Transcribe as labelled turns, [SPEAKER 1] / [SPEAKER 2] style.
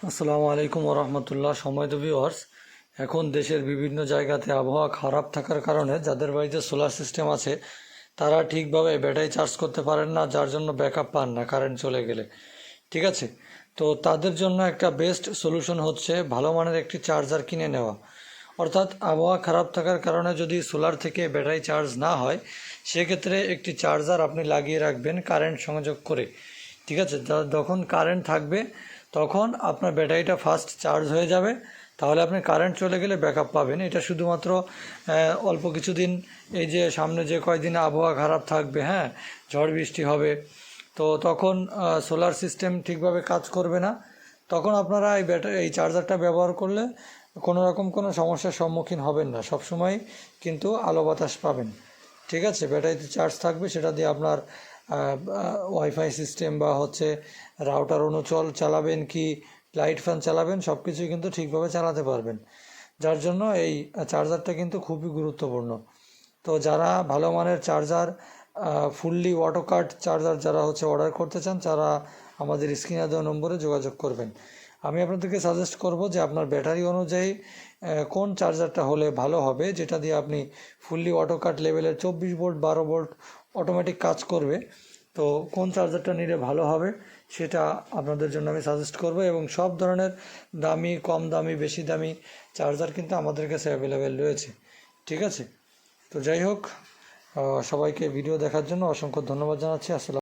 [SPEAKER 1] আসসালামু আলাইকুম ওরহমতুল্লাহ। সময়ত ভিউয়ার্স, এখন দেশের বিভিন্ন জায়গাতে আবহাওয়া খারাপ থাকার কারণে যাদের বাড়িতে সোলার সিস্টেম আছে তারা ঠিকভাবে ব্যাটারি চার্জ করতে পারেন না, যার জন্য ব্যাকআপ পান না কারেন্ট চলে গেলে। ঠিক আছে, তো তাদের জন্য একটা বেস্ট সলিউশন হচ্ছে ভালো মানের একটি চার্জার কিনে নেওয়া। অর্থাৎ আবহাওয়া খারাপ থাকার কারণে যদি সোলার থেকে ব্যাটারি চার্জ না হয়, সেক্ষেত্রে একটি চার্জার আপনি লাগিয়ে রাখবেন কারেন্ট সংযোগ করে। ঠিক আছে, যখন কারেন্ট থাকবে তখন আপনার ব্যাটারিটা ফার্স্ট চার্জ হয়ে যাবে, তাহলে আপনি কারেন্ট চলে গেলে ব্যাকআপ পাবেন। এটা শুধুমাত্র অল্প কিছুদিন, এই যে সামনে যে কয়দিন আবহাওয়া খারাপ থাকবে, হ্যাঁ, ঝড় বৃষ্টি হবে, তো তখন সোলার সিস্টেম ঠিকভাবে কাজ করবে না। তখন আপনারা এই চার্জারটা ব্যবহার করলে কোনো রকম কোনো সমস্যার সম্মুখীন হবেন না, সবসময় কিন্তু আলো বাতাস পাবেন। ঠিক আছে, ব্যাটারিতে চার্জ থাকবে, সেটা দিয়ে আপনার ওয়াইফাই সিস্টেম বা হচ্ছে রাউটার অনুচল চালাবেন কি লাইট ফ্যান চালাবেন, সব কিছুই কিন্তু ঠিকভাবে চালাতে পারবেন। যার জন্য এই চার্জারটা কিন্তু খুবই গুরুত্বপূর্ণ। তো যারা ভালো মানের charger, fully auto cut charger যারা হচ্ছে অর্ডার করতে চান, তারা আমাদের স্ক্রিনে দেওয়া নম্বরে যোগাযোগ করবেন। আমি আপনাদেরকে সাজেস্ট করব যে আপনার ব্যাটারি অনুযায়ী কোন চার্জারটা হলে ভালো হবে, যেটা দিয়ে আপনি ফুললি অটো কাট লেভেলের 24 ভোল্ট 12 ভোল্ট অটোমেটিক কাজ করবে। তো কোন চার্জারটা নিলে ভালো হবে সেটা আপনাদের জন্য আমি সাজেস্ট করব। এবং সব ধরনের দামি, কম দামি, বেশি দামি চার্জার কিন্তু আমাদের কাছে অ্যাভেলেবেল রয়েছে। ঠিক আছে, তো যাই হোক, সবাইকে ভিডিও দেখার জন্য অসংখ্য ধন্যবাদ জানাচ্ছি। আসসালাম।